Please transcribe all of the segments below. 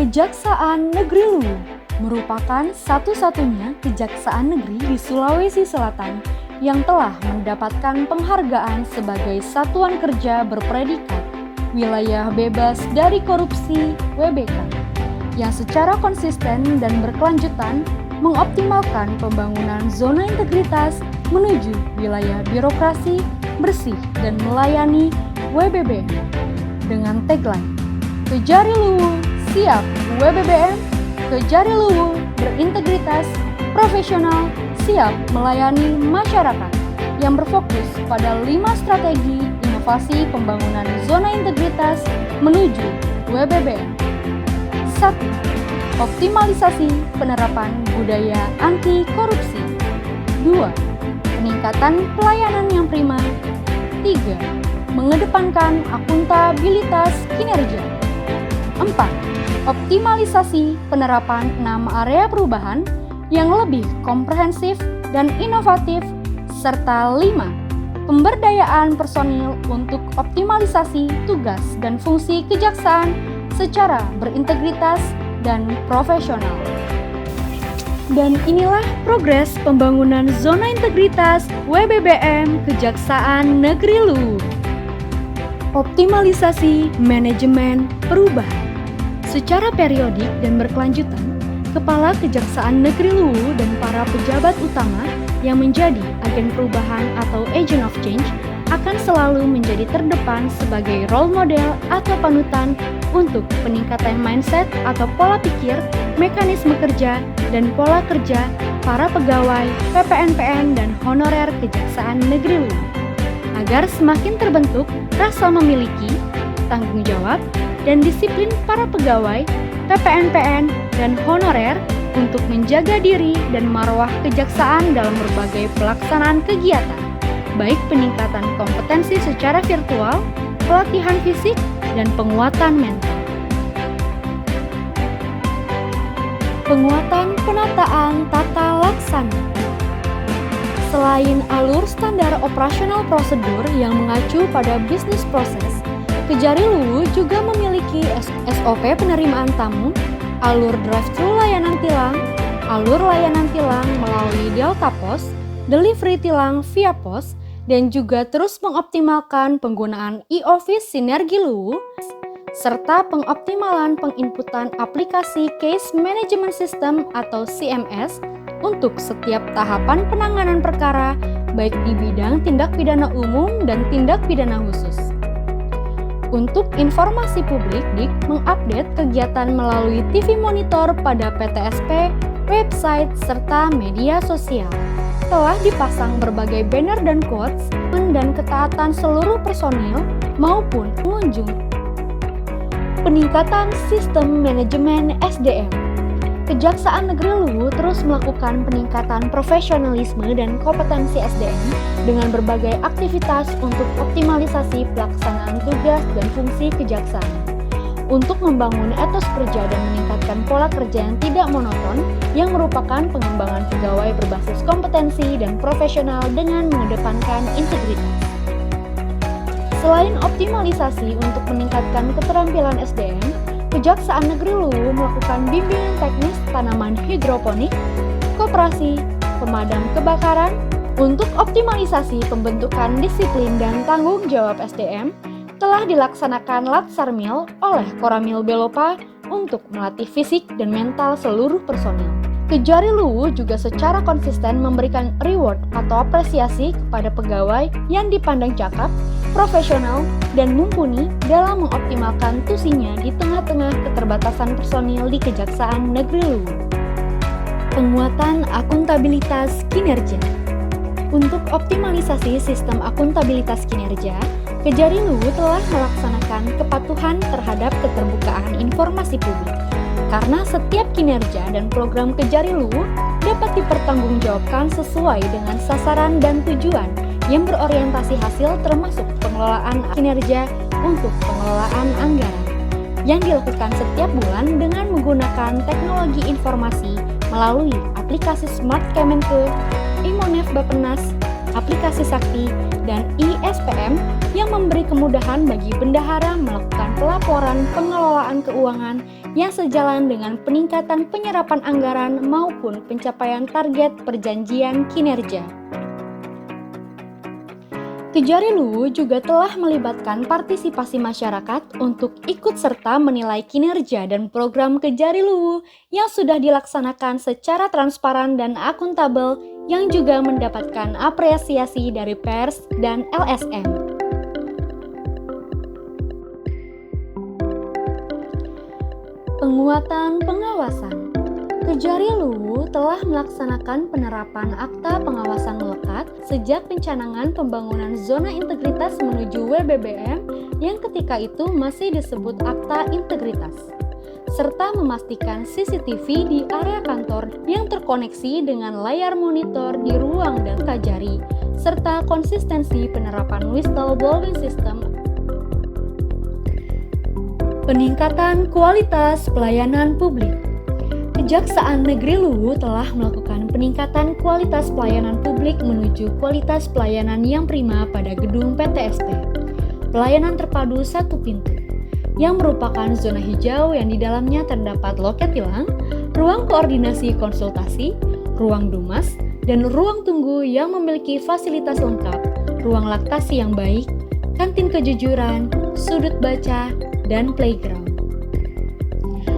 Kejaksaan Negeri Luwu merupakan satu-satunya kejaksaan negeri di Sulawesi Selatan yang telah mendapatkan penghargaan sebagai satuan kerja berpredikat wilayah bebas dari korupsi (WBK) yang secara konsisten dan berkelanjutan mengoptimalkan pembangunan zona integritas menuju wilayah birokrasi bersih dan melayani WBBM dengan tagline Kejari Luwu siap WBBM, Kejari Luwu berintegritas, profesional, siap melayani masyarakat yang berfokus pada 5 strategi inovasi pembangunan zona integritas menuju WBBM. 1. Optimalisasi penerapan budaya anti korupsi. 2. Peningkatan pelayanan yang prima. 3. Mengedepankan akuntabilitas kinerja. 4. Optimalisasi penerapan 6 area perubahan yang lebih komprehensif dan inovatif, serta 5. Pemberdayaan personil untuk optimalisasi tugas dan fungsi kejaksaan secara berintegritas dan profesional. Dan inilah progres pembangunan zona integritas WBBM Kejaksaan Negeri Luwu. Optimalisasi manajemen perubahan. Secara periodik dan berkelanjutan, Kepala Kejaksaan Negeri Luwu dan para pejabat utama yang menjadi agen perubahan atau agent of change akan selalu menjadi terdepan sebagai role model atau panutan untuk peningkatan mindset atau pola pikir, mekanisme kerja, dan pola kerja para pegawai, PPNPN, dan honorer Kejaksaan Negeri Luwu, agar semakin terbentuk rasa memiliki, tanggung jawab, dan disiplin para pegawai, PPNPN, dan honorer untuk menjaga diri dan marwah kejaksaan dalam berbagai pelaksanaan kegiatan, baik peningkatan kompetensi secara virtual, pelatihan fisik, dan penguatan mental. Penguatan penataan tata laksana. Selain alur standar operasional prosedur yang mengacu pada bisnis proses, Kejari Luwu juga memiliki SOP penerimaan tamu, alur drive-thru layanan tilang, alur layanan tilang melalui Delta Pos, delivery tilang via pos, dan juga terus mengoptimalkan penggunaan e-office Sinergi Luwu, serta pengoptimalan penginputan aplikasi Case Management System atau CMS untuk setiap tahapan penanganan perkara, baik di bidang tindak pidana umum dan tindak pidana khusus. Untuk informasi publik, DIK mengupdate kegiatan melalui TV Monitor pada PTSP, website, serta media sosial. Telah dipasang berbagai banner dan quotes dan ketaatan seluruh personil maupun pengunjung. Peningkatan sistem manajemen SDM. Kejaksaan Negeri Luwu terus melakukan peningkatan profesionalisme dan kompetensi SDM dengan berbagai aktivitas untuk optimalisasi pelaksanaan tugas dan fungsi kejaksaan. Untuk membangun etos kerja dan meningkatkan pola kerja yang tidak monoton, yang merupakan pengembangan pegawai berbasis kompetensi dan profesional dengan mengedepankan integritas. Selain optimalisasi untuk meningkatkan keterampilan SDM, Kejaksaan Negeri Luwu melakukan bimbingan teknis tanaman hidroponik, koperasi, pemadam kebakaran. Untuk optimalisasi pembentukan disiplin dan tanggung jawab SDM, telah dilaksanakan Latsarmil oleh Koramil Belopa untuk melatih fisik dan mental seluruh personil. Kejari Luwu juga secara konsisten memberikan reward atau apresiasi kepada pegawai yang dipandang cakap, profesional, dan mumpuni dalam mengoptimalkan tusinya di tengah-tengah keterbatasan personil di Kejaksaan Negeri Luwu. Penguatan akuntabilitas kinerja. Untuk optimalisasi sistem akuntabilitas kinerja, Kejari Luwu telah melaksanakan kepatuhan terhadap keterbukaan informasi publik. Karena setiap kinerja dan program Kejari Luwu dapat dipertanggungjawabkan sesuai dengan sasaran dan tujuan yang berorientasi hasil termasuk pengelolaan kinerja untuk pengelolaan anggaran yang dilakukan setiap bulan dengan menggunakan teknologi informasi melalui aplikasi Smart Kemenke, Imonef Bappenas, aplikasi Sakti, dan ISPM yang memberi kemudahan bagi bendahara melakukan pelaporan pengelolaan keuangan yang sejalan dengan peningkatan penyerapan anggaran maupun pencapaian target perjanjian kinerja. Kejari Luwu juga telah melibatkan partisipasi masyarakat untuk ikut serta menilai kinerja dan program Kejari Luwu yang sudah dilaksanakan secara transparan dan akuntabel yang juga mendapatkan apresiasi dari pers dan LSM. Penguatan pengawasan. Kejari Luwu telah melaksanakan penerapan Akta Pengawasan Melekat sejak pencanangan pembangunan zona integritas menuju WBBM yang ketika itu masih disebut Akta Integritas, serta memastikan CCTV di area kantor yang terkoneksi dengan layar monitor di ruang dan Kejari, serta konsistensi penerapan whistleblowing system. Peningkatan kualitas pelayanan publik. Kejaksaan Negeri Luwu telah melakukan peningkatan kualitas pelayanan publik menuju kualitas pelayanan yang prima pada gedung PTSP, pelayanan terpadu satu pintu, yang merupakan zona hijau yang di dalamnya terdapat loket tilang, ruang koordinasi konsultasi, ruang dumas, dan ruang tunggu yang memiliki fasilitas lengkap, ruang laktasi yang baik, kantin kejujuran, sudut baca, dan playground.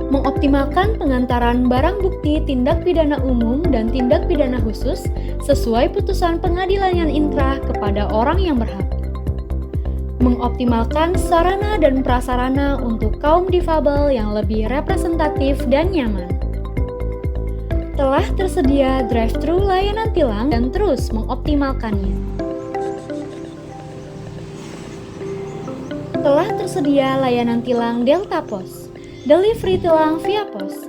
Mengoptimalkan pengantaran barang bukti tindak pidana umum dan tindak pidana khusus sesuai putusan pengadilan yang inkrah kepada orang yang berhak. Mengoptimalkan sarana dan prasarana untuk kaum difabel yang lebih representatif dan nyaman. Telah tersedia drive-thru layanan tilang dan terus mengoptimalkannya. Telah tersedia layanan tilang Delta Pos, delivery tilang via pos.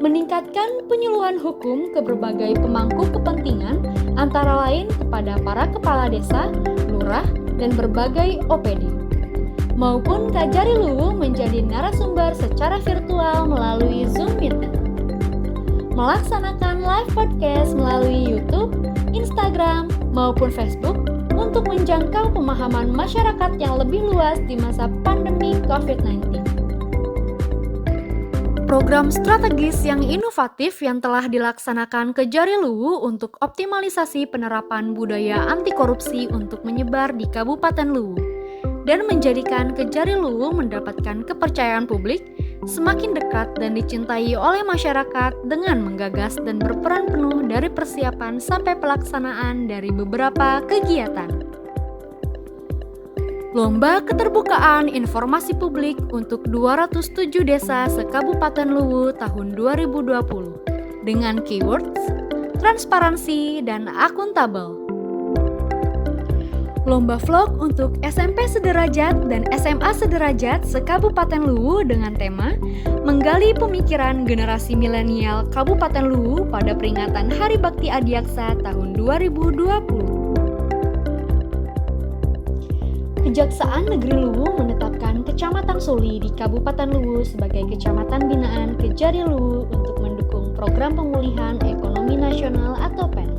Meningkatkan penyuluhan hukum ke berbagai pemangku kepentingan antara lain kepada para kepala desa, lurah, dan berbagai OPD. Maupun Kejari Luwu menjadi narasumber secara virtual melalui Zoom Meeting. Melaksanakan live podcast melalui YouTube, Instagram, maupun Facebook untuk menjangkau pemahaman masyarakat yang lebih luas di masa pandemi COVID-19. Program strategis yang inovatif yang telah dilaksanakan Kejari Luwu untuk optimalisasi penerapan budaya anti korupsi untuk menyebar di Kabupaten Luwu dan menjadikan Kejari Luwu mendapatkan kepercayaan publik semakin dekat dan dicintai oleh masyarakat dengan menggagas dan berperan penuh dari persiapan sampai pelaksanaan dari beberapa kegiatan. Lomba Keterbukaan Informasi Publik untuk 207 desa se-Kabupaten Luwu tahun 2020 dengan keywords transparansi dan akuntabel. Lomba vlog untuk SMP sederajat dan SMA sederajat se-Kabupaten Luwu dengan tema menggali pemikiran generasi milenial Kabupaten Luwu pada peringatan Hari Bakti Adiaksa tahun 2020. Kejaksaan Negeri Luwu menetapkan Kecamatan Suli di Kabupaten Luwu sebagai Kecamatan Binaan Kejari Luwu untuk mendukung Program Pemulihan Ekonomi Nasional atau PEN.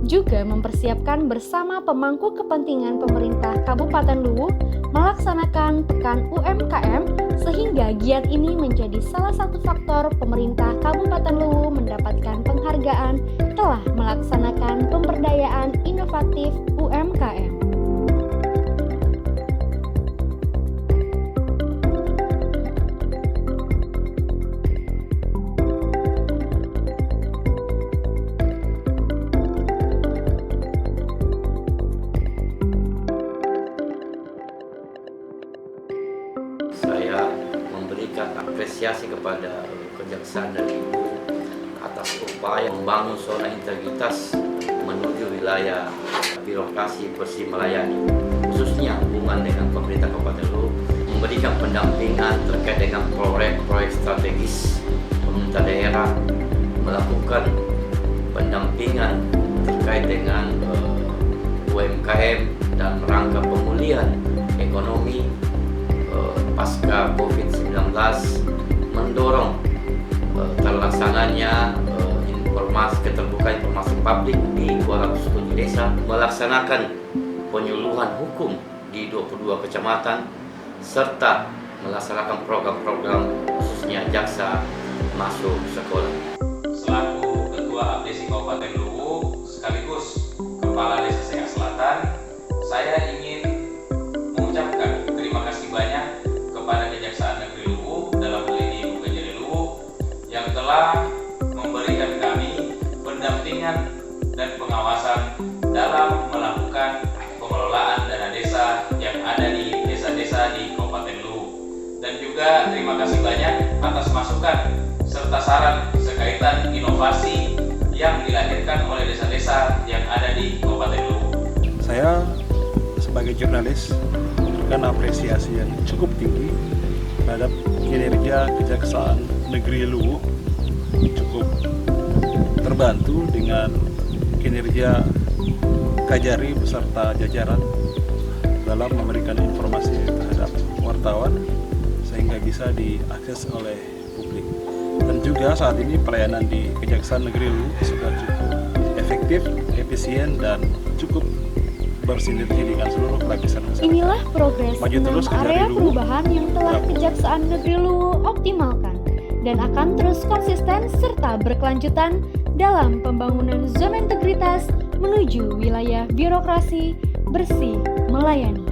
Juga mempersiapkan bersama pemangku kepentingan pemerintah Kabupaten Luwu melaksanakan Pekan UMKM sehingga giat ini menjadi salah satu faktor pemerintah Kabupaten Luwu mendapatkan penghargaan telah melaksanakan pemberdayaan inovatif UMKM. Saya memberikan apresiasi kepada Kejaksaan Negeri Luwu atas upaya membangun zona integritas menuju wilayah birokrasi bersih melayani, khususnya hubungan dengan pemerintah Kabupaten Luwu, memberikan pendampingan terkait dengan proyek-proyek strategis pemerintah daerah, melakukan pendampingan terkait dengan UMKM dan rangka pemulihan ekonomi pasca COVID-19, mendorong terlaksananya keterbukaan informasi publik di 207 desa, melaksanakan penyuluhan hukum di 22 kecamatan, serta melaksanakan program-program khususnya jaksa masuk sekolah. Selaku Ketua Abdesi Kabupaten Luwu sekaligus Kepala Desa Sengak Selatan, saya ingin mengucapkan terima kasih banyak kepada Kejaksaan Negeri Luwu dalam hal ini Ibu Kejari Luwu yang telah memberikan kami pendampingan dan pengawasan dalam melakukan pengelolaan dana desa yang ada di desa-desa di Kabupaten Luwu. Dan juga terima kasih banyak atas masukan serta saran sekaitan inovasi yang dilahirkan oleh desa-desa yang ada di Kabupaten Luwu. Saya sebagai jurnalis memberikan apresiasi yang cukup tinggi terhadap kinerja Kejaksaan Negeri Luwu. Cukup terbantu dengan kinerja Kajari beserta jajaran dalam memberikan informasi terhadap wartawan sehingga bisa diakses oleh publik. Dan juga saat ini pelayanan di Kejaksaan Negeri Luwu sudah cukup efektif, efisien, dan cukup bersinergi dengan seluruh lapisan masyarakat. Inilah progres Maju 6 terus, Kejari area Luwu. perubahan yang telah Bravo. Kejaksaan Negeri Luwu optimalkan dan akan terus konsisten serta berkelanjutan dalam pembangunan zona integritas menuju wilayah birokrasi bersih melayani.